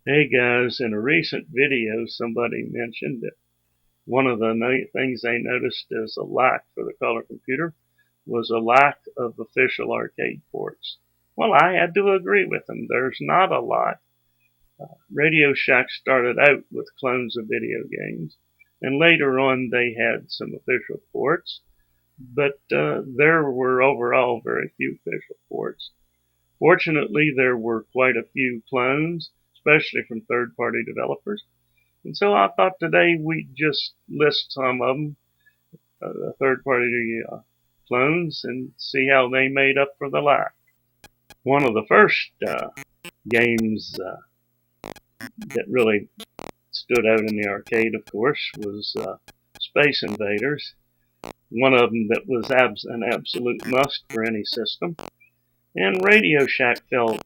Hey guys, in a recent video somebody mentioned that one of the things they noticed as a lack for the color computer was a lack of official arcade ports. Well, I had to agree with them. There's not a lot. Radio Shack started out with clones of video games, and later on they had some official ports, but there were overall very few official ports. Fortunately, there were quite a few clones, especially from third-party developers. And so I thought today we'd just list some of them, third-party clones, and see how they made up for the lack. One of the first games that really stood out in the arcade, of course, was Space Invaders. One of them that was an absolute must for any system. And Radio Shack filled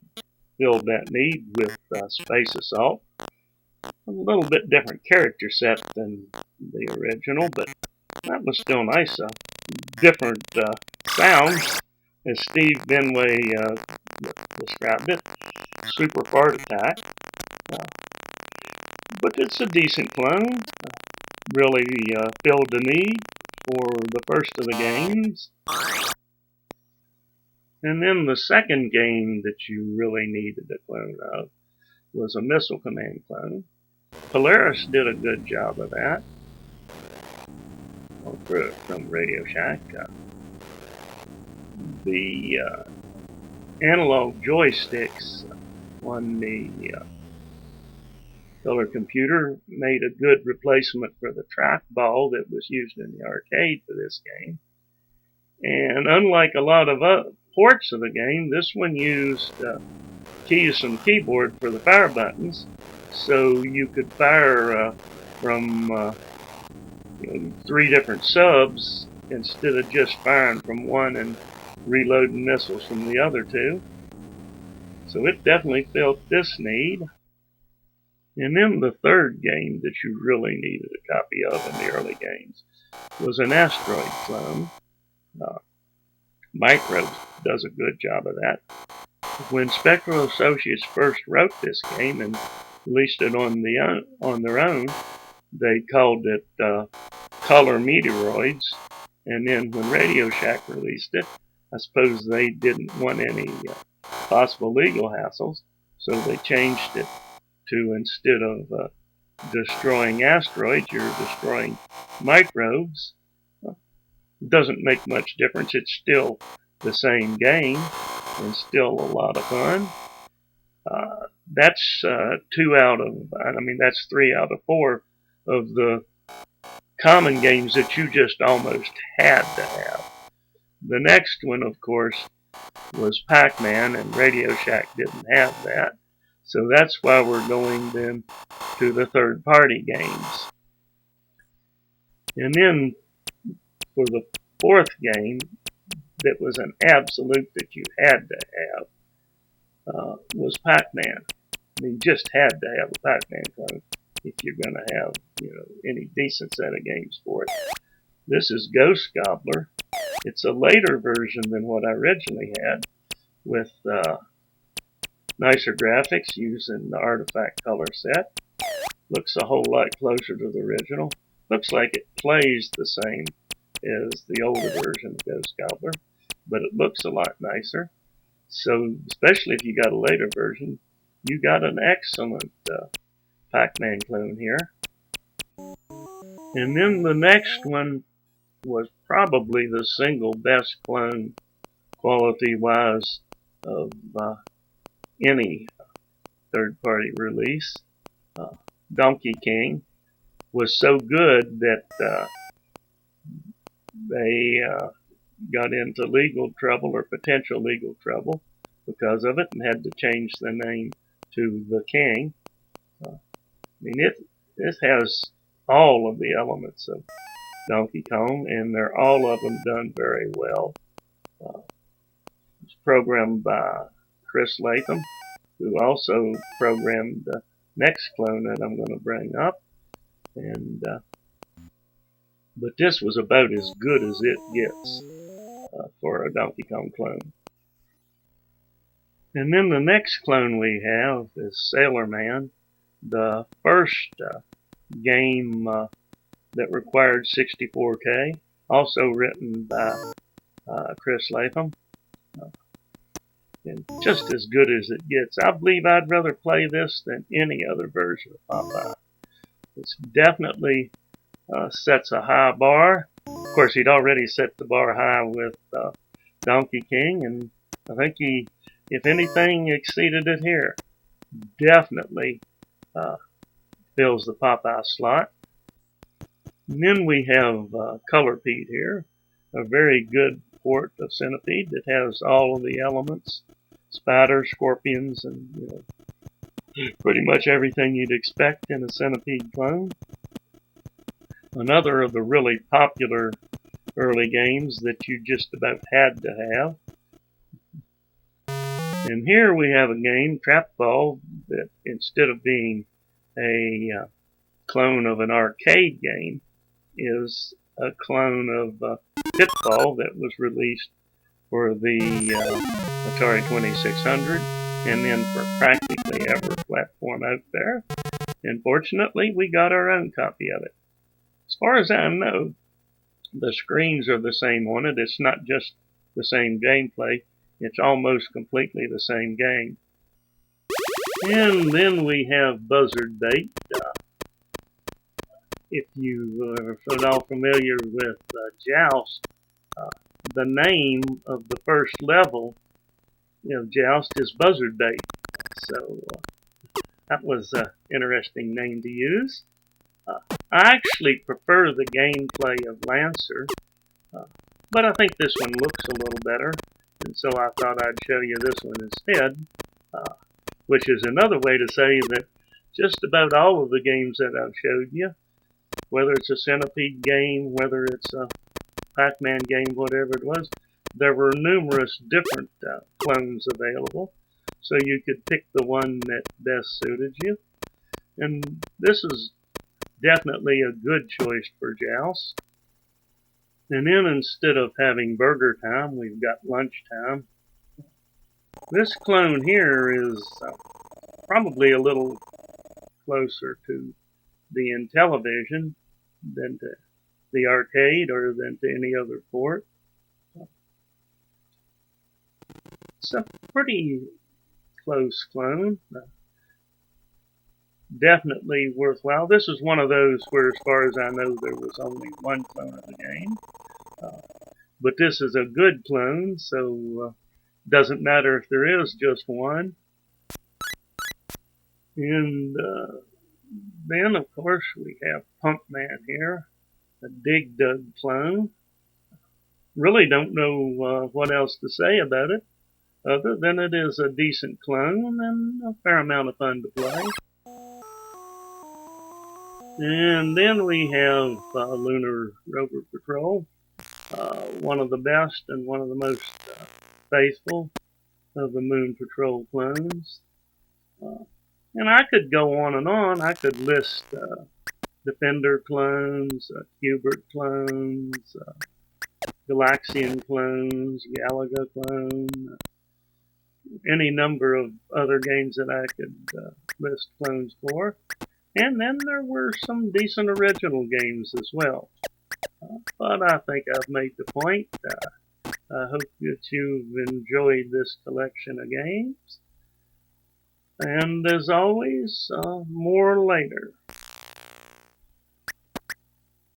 that need with Space Assault. A little bit different character set than the original, but that was still nice. Different sounds, as Steve Benway described it. Super fart attack. But it's a decent clone. Really filled the need for the first of the games. And then the second game that you really needed a clone of was a Missile Command clone. Polaris did a good job of that from Radio Shack. The analog joysticks on the color computer made a good replacement for the trackball that was used in the arcade for this game. And unlike a lot of ports of the game, this one used keys and keyboard for the fire buttons, so you could fire from 3 different subs instead of just firing from one and reloading missiles from the other 2. So it definitely filled this need. And then the third game that you really needed a copy of in the early games was an Asteroid clone. Micro does a good job of that. When Spectral Associates first wrote this game and released it on their own, they called it Color Meteoroids. And then when Radio Shack released it, I suppose they didn't want any possible legal hassles, so they changed it to, instead of destroying asteroids, you're destroying microbes. It doesn't make much difference. It's still the same game and still a lot of fun. That's 3 out of 4 of the common games that you just almost had to have. The next one, of course, was Pac-Man, and Radio Shack didn't have that. So that's why we're going then to the third-party games. And then for the fourth game that was an absolute that you had to have was Pac-Man. I mean, just had to have a Pac-Man clone if you're going to have any decent set of games for it. This is Ghost Gobbler. It's a later version than what I originally had, with nicer graphics using the artifact color set. Looks a whole lot closer to the original. Looks like it plays the same as the older version of Ghost Gobbler, but it looks a lot nicer. So, especially if you got a later version, you got an excellent Pac-Man clone here. And then the next one was probably the single best clone quality-wise of any third-party release. Donkey King was so good that they got into legal trouble or potential legal trouble because of it and had to change the name to The King. It has all of the elements of Donkey Kong, and they're all of them done very well. It's programmed by Chris Latham, who also programmed the next clone that I'm going to bring up. And but this was about as good as it gets for a Donkey Kong clone. And then the next clone we have is Sailor Man. the first game that required 64K, also written by Chris Latham. And just as good as it gets. I believe I'd rather play this than any other version of Popeye. It's definitely sets a high bar. Of course, he'd already set the bar high with Donkey King, and I think he, if anything, exceeded it here. Definitely fills the Popeye slot. And then we have Color Pete here, a very good port of Centipede that has all of the elements, spiders, scorpions, and pretty much everything you'd expect in a Centipede clone. Another of the really popular early games that you just about had to have. And here we have a game, Pitfall, that instead of being a clone of an arcade game, is a clone of Pitfall that was released for the Atari 2600 and then for practically every platform out there. And fortunately, we got our own copy of it. As far as I know, the screens are the same on it. It's not just the same gameplay. It's almost completely the same game. And then we have Buzzard Bait. If you are at all familiar with Joust, the name of the first level of Joust is Buzzard Bait. So that was an interesting name to use. I actually prefer the gameplay of Lancer, but I think this one looks a little better, and so I thought I'd show you this one instead, which is another way to say that just about all of the games that I've showed you, whether it's a Centipede game, whether it's a Pac-Man game, whatever it was, there were numerous different clones available, so you could pick the one that best suited you. And this is definitely a good choice for Joust. And then instead of having burger time, we've got lunchtime. This clone here is probably a little closer to the Intellivision than to the arcade or than to any other port. It's a pretty close clone. Definitely worthwhile. This is one of those where, as far as I know, there was only one clone of the game. But this is a good clone, so doesn't matter if there is just one. And then, of course, we have Pumpman here, a Dig Dug clone. Really don't know what else to say about it, other than it is a decent clone and a fair amount of fun to play. And then we have Lunar Rover Patrol, one of the best and one of the most faithful of the Moon Patrol clones. And I could go on and on. I could list Defender clones, Hubert clones, Galaxian clones, Galaga clone, any number of other games that I could list clones for. And then there were some decent original games as well. But I think I've made the point. I hope that you've enjoyed this collection of games. And as always, more later.